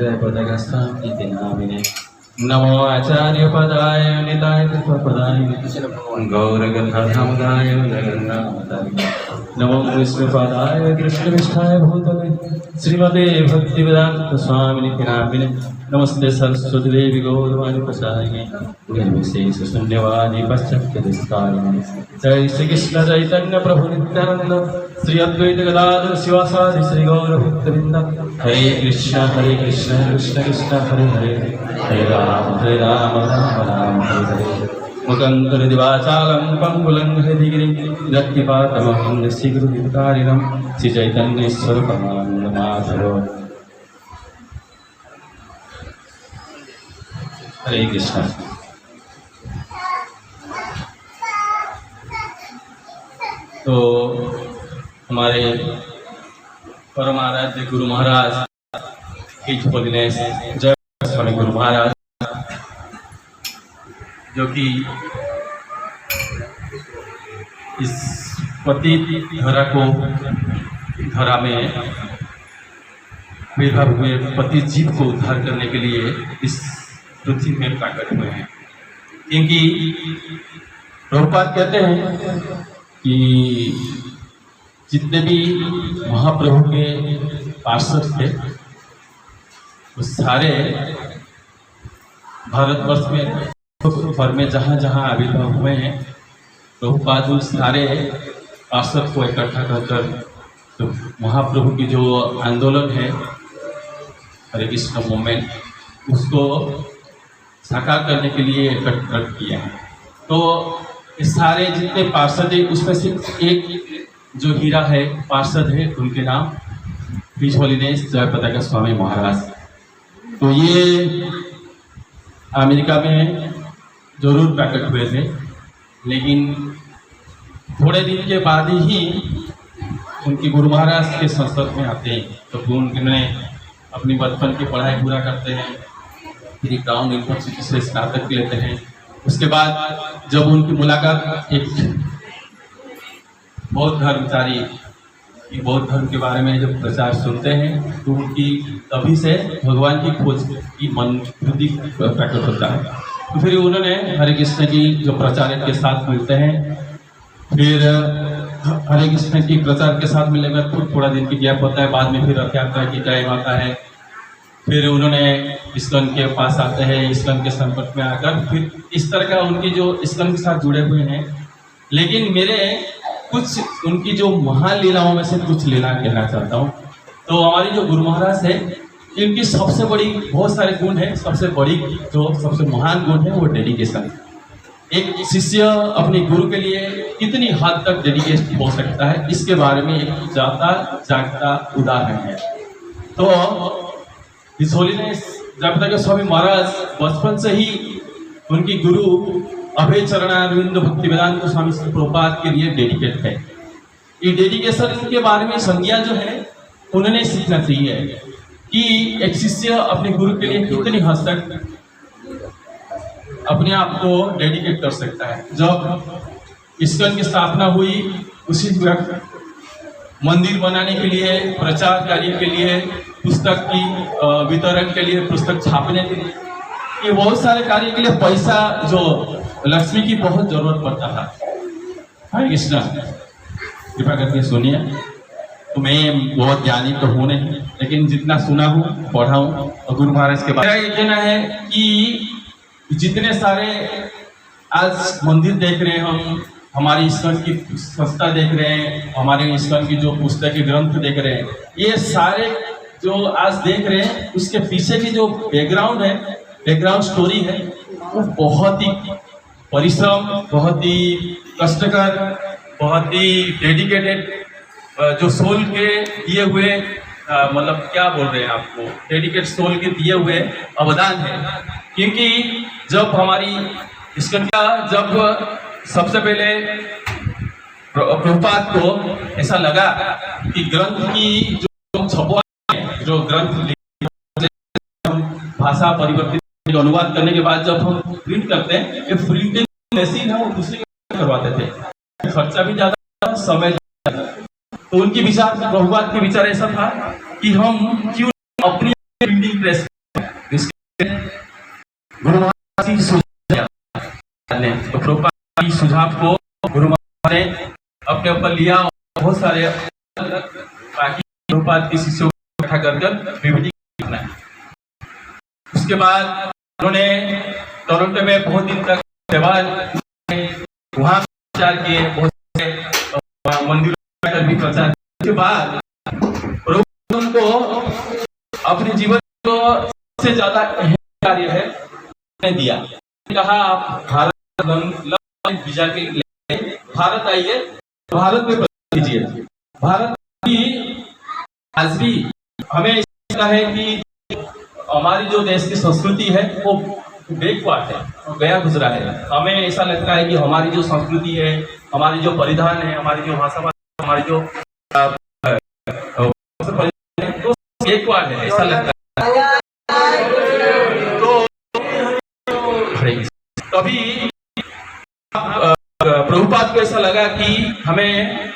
जय पदगस्तामिति नामिने नमो आचार्य पदाय निताय कृपपदाय गौरगन्धर्वदाय जगन्नाथाय नमो विष्णुपदाय कृष्णनिष्ठाय भूतले श्रीमते भक्तिवेदांत स्वामिनिति नामिने नमस्ते सरस्वती देवी गौरवाणी प्रसादिने निर्विशेष शून्यवादी पश्चात्पदस्कारिणे जय श्री कृष्ण चैतन्य प्रभु नित्यानंद श्री अद्वैत गदाधर शिवासादि श्री गौर भक्तवृंद हरे कृष्ण कृष्ण कृष्ण हरे हरे हरे राम राम राम हरे हरे मुकंदर दिवाचालं पंगुलं हृदिगिरिं रत्तिपातमहं निशिगुरुकारिणं श्री चैतन्य स्वरूपमानन्दमाधव। हरे कृष्ण। तो हमारे परम आराध्य गुरु महाराज हिज होलीनेस जय स्वामी गुरु महाराज, जो कि इस पतित धरा को धरा में आविर्भाव हुए पतित जीव को उद्धार करने के लिए इस पृथ्वी में प्रकट हुए हैं। क्योंकि प्रभुपाद कहते हैं कि जितने भी महाप्रभु के पार्षद थे वो सारे भारतवर्ष में भर में जहाँ जहाँ आविर्भाव हुए हैं प्रभुपाद उन सारे पार्षद को इकट्ठा कर तो महाप्रभु की जो आंदोलन है हरे कृष्ण मूवमेंट उसको साकार करने के लिए इकट्ठा किया है। तो इस सारे जितने पार्षद है उसमें से एक जो हीरा है पार्षद है उनके नाम हिज होलीनेस जय पताका स्वामी महाराज। तो ये अमेरिका में जरूर प्रकट हुए थे, लेकिन थोड़े दिन के बाद ही उनके गुरु महाराज के संसद में आते हैं। तो उन्होंने अपनी बचपन की पढ़ाई पूरा करते हैं, फिर टाउन यूनिवर्सिटी से स्नातक लेते हैं। उसके बाद जब उनकी मुलाकात एक बौद्ध धर्मचारी बौद्ध धर्म के बारे में जब प्रचार सुनते हैं तो उनकी तभी से भगवान की खोज की मन बुद्धि प्रकट होता है। तो फिर उन्होंने हरे कृष्ण की जो प्रचारक के साथ मिलते हैं, फिर हरे कृष्ण की प्रचार के साथ मिलने में थोड़ा दिन की गैप होता है, बाद में फिर रथ यात्रा की टाइम आता है। फिर उन्होंने इस्कॉन के पास आते हैं, इस्कॉन के संपर्क में आकर फिर इस तरह का उनकी जो इस्कॉन के साथ जुड़े हुए हैं। लेकिन मेरे कुछ उनकी जो महान लीलाओं में से कुछ लीला कहना चाहता हूँ। तो हमारी जो गुरु महाराज है इनकी सबसे बड़ी बहुत सारे गुण है, सबसे बड़ी जो सबसे महान गुण है वो डेडिकेशन। एक शिष्य अपने गुरु के लिए कितनी हद तक डेडिकेट हो सकता है इसके बारे में एक जाता जागता उदाहरण है। तो हिज होलीनेस जय पताका स्वामी महाराज बचपन से ही उनकी गुरु अभय चरणारविंद भक्ति वेदांत स्वामी श्री प्रभुपाद के लिए डेडिकेट है। ये डेडिकेशन के बारे में संज्ञा जो है उन्होंने सीखना चाहिए कि एक शिष्य अपने गुरु के लिए कितनी हद तक अपने आप को डेडिकेट कर सकता है। जब इस्कॉन की स्थापना हुई उसी वक्त मंदिर बनाने के लिए, प्रचार कार्य के लिए, पुस्तक की वितरण के लिए, पुस्तक छापने के लिए, ये बहुत सारे कार्य के लिए पैसा जो लक्ष्मी की बहुत जरूरत पड़ता था। हरे कृष्ण, कृपा करके सुनिए। तो मैं बहुत ज्ञानी तो हूँ नहीं, लेकिन जितना सुना हूँ पढ़ा हूँ और गुरु महाराज के बारे में ये कहना है कि जितने सारे आज मंदिर देख रहे हैं हम, हमारी इस्कॉन की संस्था देख रहे हैं, हमारे इस्कॉन की जो पुस्तक के ग्रंथ देख रहे हैं, ये सारे जो आज देख रहे हैं उसके पीछे की जो बैकग्राउंड है, बैकग्राउंड स्टोरी है, वो बहुत ही परिश्रम, बहुत ही कष्टकर, बहुत ही डेडिकेटेड, जो सोल के दिए हुए मतलब क्या बोल रहे हैं आपको, डेडिकेट सोल के दिए हुए अवदान है। क्योंकि जब हमारी इस्कॉन का जब सबसे पहले प्रभुपाद को ऐसा लगा कि ग्रंथ की जो छपवा है, जो ग्रंथ भाषा परिवर्तित अनुवाद करने के बाद जब हम प्रिंट करते हैं, ये प्रिंटिंग ऐसी ना वो दूसरे करवाते थे, खर्चा भी ज्यादा, समय ज्यादा। तो उनकी विचार, प्रभुपाद के विचार ऐसा था कि हम क्यों अपनी प्रिंटिंग प्रेस गुरु महाराज जी सुझाव ने, तो प्रभुपाद की सुझाव को गुरु महाराज ने अपने ऊपर लिया और बहुत सारे बाकी प्रभुपाद के शिष्यों को इकट्ठा कर विभूति बनाया। उसके बाद उन्होंने टोरंटो में बहुत दिन तक सेवा वहाँ प्रचार किए, बहुत से मंदिरों में भी प्रचार। उसके बाद उनको अपने जीवन को सबसे ज्यादा अहम कार्य है दिया, कहा आप भारत वीजा के लिए भारत आइए, भारत में कीजिए। भारत की आज भी हमें लगता है कि हमारी जो देश की संस्कृति है वो बैकवर्ड है, गया गुजरा है। हमें ऐसा लगता है कि हमारी जो संस्कृति है, हमारी जो परिधान है, हमारी जो भाषा, हमारी जो बैकवर्ड है, ऐसा लगता है। तो कभी प्रभुपाद को ऐसा लगा कि हमें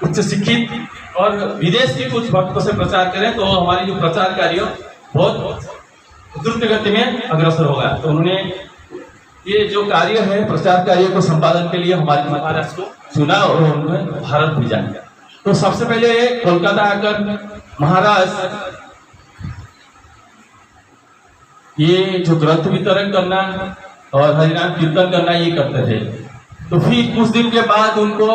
उच्च शिक्षित और विदेश के कुछ भक्तों से प्रचार करें तो हमारी जो प्रचार कार्य बहुत द्रुत गति में अग्रसर होगा। तो उन्होंने ये जो कार्य है प्रचार कार्य को संपादन के लिए हमारे महाराज को चुना और उन्होंने भारत भेजा। तो सबसे पहले कोलकाता आकर महाराज ये जो ग्रंथ वितरण करना और हरिनाम कीर्तन करना ये करते थे। तो फिर कुछ दिन के बाद उनको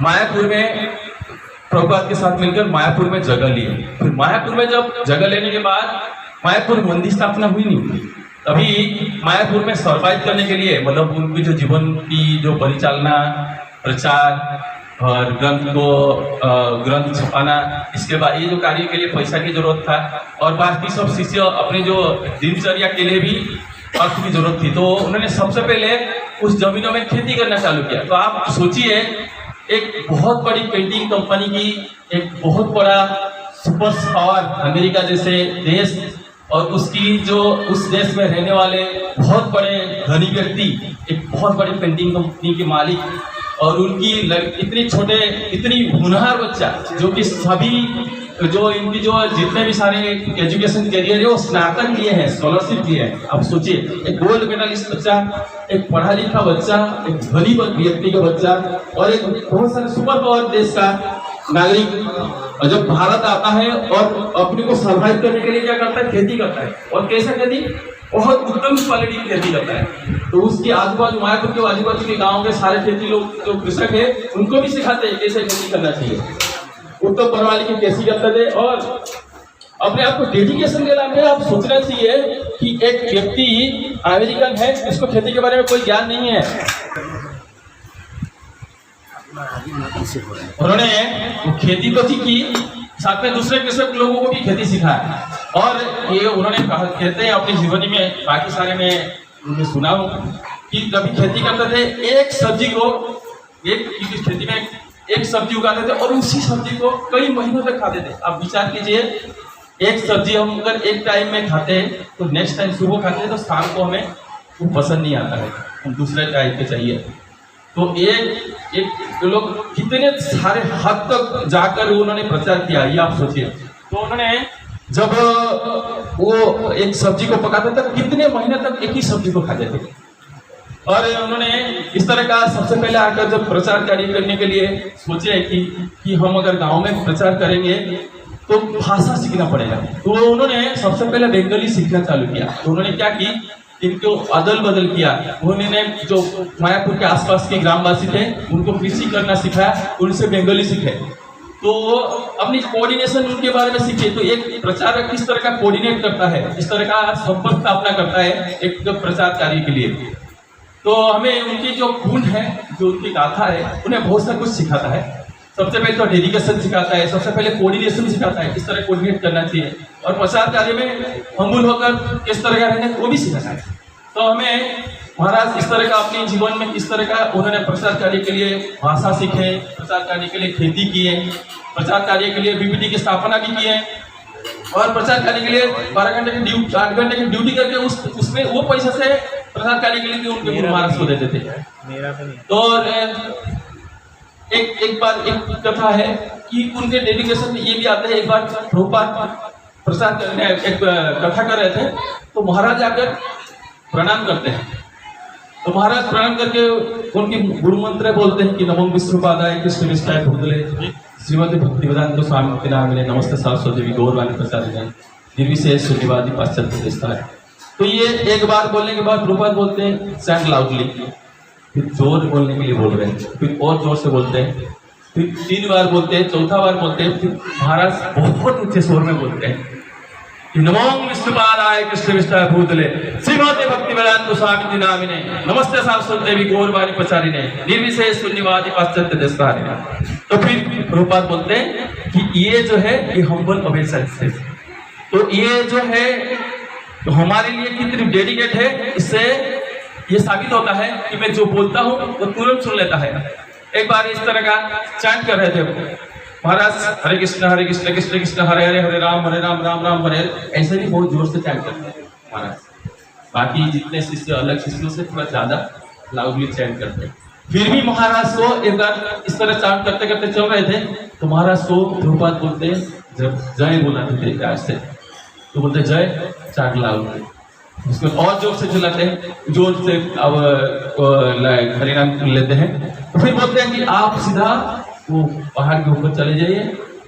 मायापुर में प्रभुपाद के साथ मिलकर मायापुर में जगह लिए। फिर मायापुर में जब जगह लेने के बाद मायापुर मंदिर स्थापना हुई नहीं, तभी मायापुर में सर्वाइव करने के लिए मतलब उनकी जो जीवन की जो परिचालना, प्रचार और ग्रंथ छपाना, इसके बाद ये जो कार्य के लिए पैसा की जरूरत था और बाकी सब शिष्य अपने जो दिनचर्या के लिए भी अर्थ की जरूरत थी। तो उन्होंने सबसे पहले उस जमीनों में खेती करना चालू किया। तो आप सोचिए एक बहुत बड़ी पेंटिंग कंपनी की एक बहुत बड़ा सुपर पावर अमेरिका जैसे देश और उसकी जो उस देश में रहने वाले बहुत बड़े धनी व्यक्ति, एक बहुत बड़ी पेंटिंग कंपनी के मालिक और उनकी इतनी छोटे इतनी होनहार बच्चा जो कि सभी जो इनकी जो जितने भी सारे एजुकेशन करियर है वो स्नातक लिए हैं, स्कॉलरशिप लिए हैं। अब सोचिए एक गोल्ड मेडलिस्ट बच्चा, एक पढ़ा लिखा बच्चा, एक धनी व्यक्ति का बच्चा और एक बहुत सारे सुपर पावर देश का नागरिक जब भारत आता है और अपने को सर्वाइव करने के लिए क्या करता है, खेती करता है। और कैसा खेती, बहुत उत्तम क्वालिटी की खेती करता है। तो उसके आजू बाजू मायापुर के आजू बाजू के गाँव के सारे खेती लोग जो कृषक है उनको भी सिखाते हैं कैसे खेती करना चाहिए, उत्तम प्रणाली की कैसी करते थे। और अपने आप को डेडिकेशन देना में आप सोचना चाहिए कि एक व्यक्ति अमेरिकन है, इसको खेती के बारे में कोई ज्ञान नहीं है, उन्होंने खेती तो सीखी, साथ में दूसरे कृषक लोगों को भी खेती सिखाया। और ये उन्होंने कहा, कहते हैं अपनी जीवनी में, बाकी सारे में सुना हूँ कि कभी खेती करते थे, एक सब्जी को एक खेती में एक सब्जी उगाते थे और उसी सब्जी को कई महीनों तक खाते थे। आप विचार कीजिए, एक सब्जी हम अगर एक टाइम में खाते हैं तो नेक्स्ट टाइम सुबह खाते हैं तो शाम को हमें वो पसंद नहीं आता है, हम दूसरे टाइप के चाहिए। तो एक लोग कितने सारे हद तक जाकर उन्होंने प्रचार किया, ये आप सोचिए। तो उन्होंने जब वो एक सब्जी को पकाते थे कितने महीने तक एक ही सब्जी को खाते थे। और उन्होंने इस तरह का सबसे पहले आकर जब प्रचार कार्य करने के लिए सोचे कि हम अगर गांव में प्रचार करेंगे तो भाषा सीखना पड़ेगा। तो उन्होंने सबसे पहले बंगाली सीखना चालू किया। तो उन्होंने क्या की, इनको अदल बदल किया। उन्होंने जो मायापुर के आसपास के ग्रामवासी थे उनको कृषि करना सिखाया, उनसे बंगाली सीखे। तो अपनी कोऑर्डिनेशन उनके बारे में सीखे। तो एक प्रचारक किस तरह का कोऑर्डिनेट करता है, इस तरह का संपर्क स्थापना करता है एक प्रचार कार्य के लिए। तो हमें उनकी जो गुण है, जो उनकी गाथा है, उन्हें बहुत सा कुछ सिखाता है। सबसे पहले तो डेडिकेशन सिखाता है, सबसे पहले कोऑर्डिनेशन सिखाता है, किस तरह कोऑर्डिनेट करना चाहिए, और प्रचार कार्य में हम्बल होकर किस तरह का रहना वो भी सिखाता है। तो हमें महाराज इस तरह का अपने जीवन में किस तरह का उन्होंने प्रचार कार्य के लिए भाषा सीखे, प्रचार कार्य के लिए खेती किए, प्रचार कार्य के लिए बीपीटी की स्थापना भी किए और प्रचार कार्य के लिए 12 घंटे की ड्यूटी, 8 घंटे की ड्यूटी करके उसमें वो पैसा से प्रचार कार्य के लिए भी उनके गुरु महाराज को देते थे। तो एक बार एक कथा है कि उनके डेडिकेशन में ये भी आता है। एक बार प्रभुपाद प्रचार करने एक कथा कर रहे थे तो महाराज जाकर प्रणाम करते हैं। तो महाराज प्रणाम करके उनकी गुरु मंत्र बोलते हैं कि नमो विष्णुपादाय कृष्ण विष्टाय भूतले श्रीमती भक्तिवेदांत स्वामी नामिने नमस्ते सरस्वती देवी गौरवाणी प्रसादिने निर्विशेष शून्यवादी पाश्चात्य देशता है। तो ये एक बार बोलने के बाद प्रभुपाद बोलते हैं सैंड लाउडली, फिर जोर बोलने के लिए बोल रहे हैं, फिर और जोर से बोलते हैं, फिर 3 बार बोलते हैं, चौथा बार बोलते हैं, फिर महाराज बहुत ऊंचे स्वर में बोलते हैं कि नमो विष्णुपादाय कृष्ण विष्टाय भूतले श्रीमते भक्तिवेदांत स्वामी नामिने नमस्ते सरस्वती देवी गौरवाणी प्रचारिणे निर्विशेष शून्यवादी पाश्चात्य देशतारिणे। तो फिर प्रभुपाद बोलते हैं कि ये जो है ये हम्बल ओबेसेंस है। तो ये जो है तो हमारे लिए कितनी डेडिकेट है, इससे ये साबित होता है कि मैं जो बोलता हूँ वो तुरंत सुन लेता है। एक बार इस तरह का चैंट कर रहे थे महाराज, हरे कृष्ण कृष्ण कृष्ण हरे हरे हरे राम राम राम हरे हरे, ऐसे ही बहुत जोर से चैंट करते हैं महाराज। बाकी जितने शिष्य अलग शिष्यों से थोड़ा ज्यादा लाउडली चैंट करते हैं। फिर भी महाराज को एक बार इस तरह चैंट करते करते चल रहे थे तो महाराज को प्रभुपाद बोलते हैं, जब जय बोलाते थे आज से तो बोलते जय चार लाउडली, उसको और जोर से चिल्लाते हैं, जोर से अब हरिनाम लेते हैं। तो फिर बोलते हैं कि आप सीधा वो पहाड़ के ऊपर चले जाइए,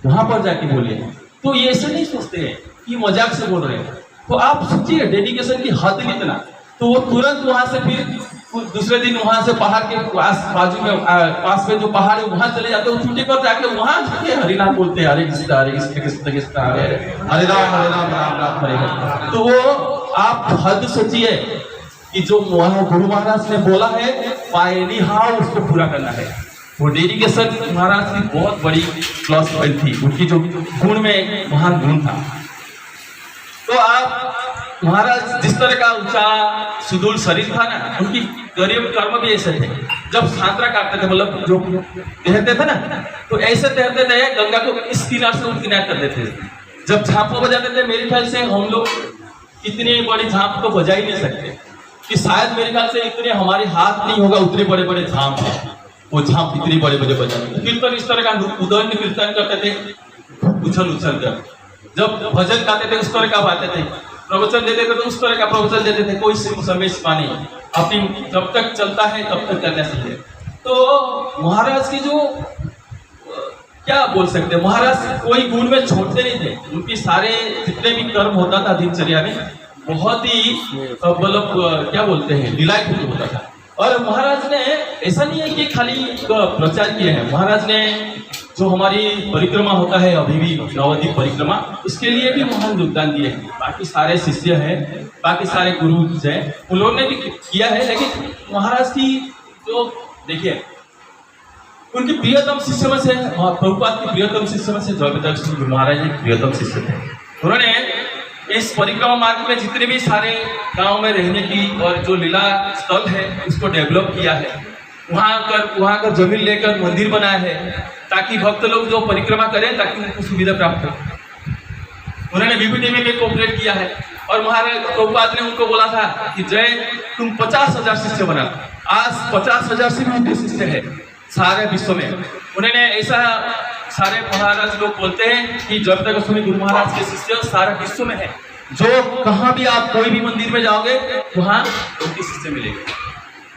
वहां पर जाके बोलिए। तो ये ऐसे नहीं सोचते हैं कि मजाक से बोल रहे हैं। तो आप सोचिए डेडिकेशन की हद कितना। तो वो तुरंत वहां से फिर दूसरे दिन वहां से पहाड़ के बाजू में पास में जो पहाड़ है वहां चले जाते हैं, चूटी पर जाके वहां जाके हरिनाम बोलते हैं, हरे कृष्ण कृष्ण कृष्ण हरे राम राम राम हरे हरे। तो वो आप हद सोचिए कि जो गुरु महाराज ने बोला है पायनी हाउ उसको पूरा करना है। वो डेडिकेशन महाराज की बहुत बड़ी प्लस पॉइंट थी, उनकी जो गुण में एक महान गुण था। तो आप महाराज जिस तरह का ऊंचा सुदूर शरीर था ना, उनकी गरीब कर्म भी ऐसे थे। जब सांतरा काटते थे, मतलब जो तैरते थे ना, तो ऐसे तैरते थे गंगा को इस किनार से उस किनार कर देते थे। जब झांप बजाते थे, मेरे ख्याल से हम लोग इतनी बड़ी झांप तो बजा ही नहीं सकते, कि शायद मेरे ख्याल से इतने हमारे हाथ नहीं होगा, उतने बड़े बड़े झांप है वो झांप इतनी बड़े बड़े बजाते। कीर्तन इस तरह का उदंड कीर्तन करते थे, उछल उछल कर। जब भजन गाते थे उस तरह का गाते थे, प्रवचन देते थे तो उस तरह का प्रवचन देते थे। कोई समय सीमा नहीं, अपनी जब तक चलता है तब तक करना चाहिए। तो महाराज की जो क्या बोल सकते हैं, महाराज कोई गुण में छोड़ते नहीं थे। उनकी सारे जितने भी कर्म होता था दिनचर्या में बहुत ही मतलब क्या बोलते हैं डिलाइटफुल होता था। और महाराज ने ऐसा नहीं है कि खाली प्रचार किए हैं, महाराज ने जो हमारी परिक्रमा होता है अभी भी नवद्वीप परिक्रमा, उसके लिए भी महान योगदान दिए हैं। बाकी सारे शिष्य हैं, बाकी सारे गुरु हैं, उन्होंने भी किया है। लेकिन महाराज की जो देखिए उनके प्रियतम शिष्य में से, प्रभुपाद के प्रियतम शिष्य में से जयप्रकाश महाराज एक प्रियतम शिष्य थे। उन्होंने इस परिक्रमा मार्ग में जितने भी सारे गांव में रहने की और जो लीला स्थल है उसको डेवलप किया है। वहाँ का जमीन लेकर मंदिर बनाया है ताकि भक्त लोग जो परिक्रमा करें ताकि उनको सुविधा प्राप्त हो। उन्होंने बीबीटी में भी कोऑपरेट किया है। और महाराज प्रभुपाद ने उनको बोला था कि जय तुम 50,000 शिष्य बना। आज 50,000 से भी अधिक शिष्य है सारे विश्व में। उन्होंने ऐसा सारे महाराज लोग बोलते हैं कि जब तक उसमें गुरु महाराज के शिष्य सारे विश्व में है। जो कहाँ भी आप कोई भी मंदिर में जाओगे वहाँ उनके शिष्य मिलेंगे।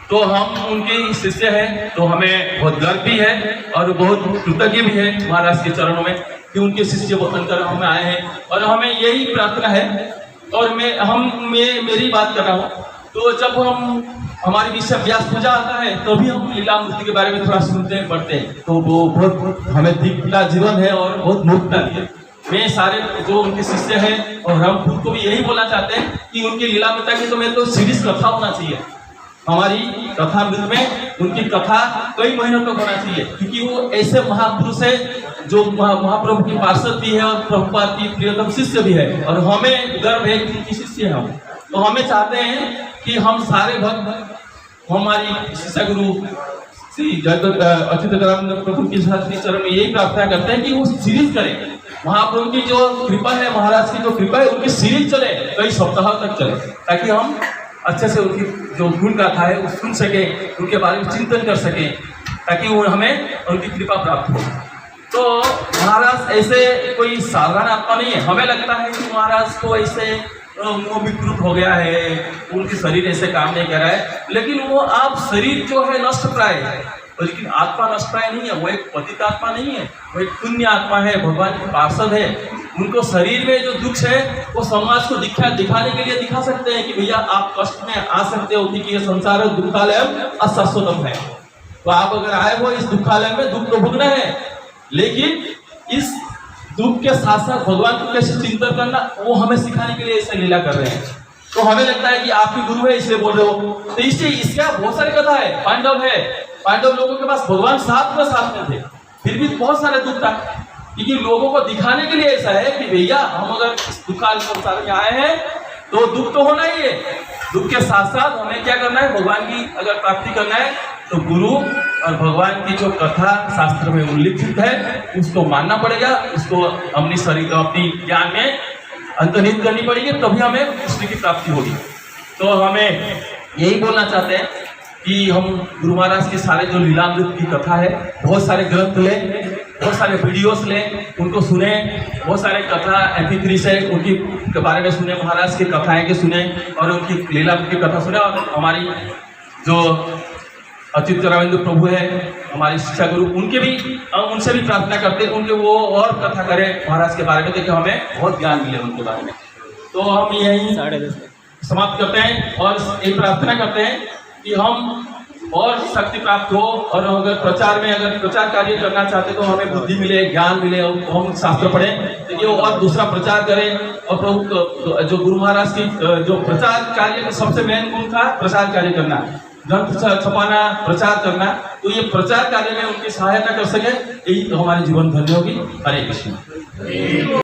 तो हम उनके शिष्य हैं, तो हमें बहुत गर्व भी है और बहुत कृतज्ञ भी है महाराज के चरणों में कि उनके शिष्य बनकर हम आए हैं। और हमें यही प्रार्थना है। और मैं मेरी बात कर रहा हूँ, तो जब हमारी बीच में व्यास पूजा आता है तो भी हम लीला मूर्ति के बारे में थोड़ा सुनते हैं पढ़ते हैं, तो वो बहुत हमें दिखता जीवन है और बहुत मुक्ता भी है। मैं सारे जो उनके शिष्य हैं और हम खुद को भी यही बोलना चाहते हैं कि उनकी लीला मूर्ति की तो मैं तो सीरीज कथा होना चाहिए। हमारी कथामृत में उनकी कथा कई महीनों तक होना चाहिए, क्योंकि वो ऐसे महापुरुष है जो महाप्रभु की पार्षद भी है और प्रभुपाद की प्रियतम शिष्य भी है। और हमें गर्व है कि उनकी शिष्य है हम। तो हमें चाहते हैं कि हम सारे भक्त हमारी शिष्य गुरु श्री अच्युतानंद प्रभु के चरण में यही प्रार्थना करते हैं कि वो सीरीज करें। महाप्रभु की जो कृपा है, महाराज की जो कृपा है, उनकी सीरीज चले, कई सप्ताह तक चले, ताकि हम अच्छे से उनकी जो गुण गाथा है वो सुन सके, उनके बारे में चिंतन कर सके, ताकि वो हमें उनकी कृपा प्राप्त हो। तो महाराज ऐसे कोई साधारण आत्मा नहीं है। हमें लगता है कि महाराज को ऐसे वो विकृत हो गया है, उनकी शरीर ऐसे काम नहीं कर रहा है, लेकिन वो आप शरीर जो है नष्ट प्राय है, लेकिन आत्मा नष्ट प्राय नहीं है। वो एक पतित आत्मा नहीं है, वो एक पुण्य आत्मा है, भगवान के पार्षद है। उनको शरीर में जो दुख है वो समाज को दिखाने के लिए दिखा सकते हैं कि भैया आप कष्ट में आ सकते हो, क्योंकि ये संसार दुखालयम अशाश्वतम है। तो आप अगर आए हो इस दुखालय में, दुख तो भोगना है, लेकिन इस दुख के साथ साथ भगवान को कैसे चिंतन करना वो हमें सिखाने के लिए ऐसे लीला कर रहे हैं। तो हमें लगता है कि आप ही गुरु है इसलिए बोल रहे हो, तो इससे इसका बहुत सारी कथा है। पांडव लोगों के पास भगवान साथ में थे, फिर भी बहुत सारे दुख था, क्योंकि लोगों को दिखाने के लिए ऐसा है कि भैया हम अगर इस दुखाल संसार में आए हैं तो दुख तो होना ही है, दुख के साथ साथ हमें क्या करना है, भगवान की अगर प्राप्ति करना है तो गुरु और भगवान की जो कथा शास्त्र में उल्लिखित है उसको मानना पड़ेगा, उसको अपनी शरीर अपनी ज्ञान में अंतर्निहित करनी पड़ेगी, तभी हमें कृष्ण की प्राप्ति होगी। तो हमें यही बोलना चाहते हैं कि हम गुरु महाराज के सारे जो लीलामृत की कथा है, बहुत सारे ग्रंथ लें, बहुत सारे वीडियोस लें, उनको सुने, बहुत सारे कथा MP3 से उनकी के बारे में सुने, महाराज की कथाएं के सुने और उनकी लीलामृत की कथा सुने। और हमारी जो अच्युत रामेंद्र प्रभु है हमारी शिक्षा गुरु, उनसे भी प्रार्थना करते हैं उनके वो और कथा करें महाराज के बारे में, देखिए हमें बहुत ज्ञान मिले उनके बारे में। तो हम यही समाप्त करते हैं और ये प्रार्थना करते हैं कि हम और शक्ति प्राप्त हो, और अगर प्रचार कार्य करना चाहते तो हमें बुद्धि मिले, ज्ञान मिले, हम शास्त्र पढ़ें, देखिए और दूसरा प्रचार करें। और प्रभु जो गुरु महाराज की जो प्रचार कार्य का सबसे मेन गुण था प्रचार कार्य करना, ग्रंथ छपाना, प्रचार करना, तो ये प्रचार कार्य में उनकी सहायता कर सके, यही तो हमारे जीवन धन्य होगी। हरे कृष्ण।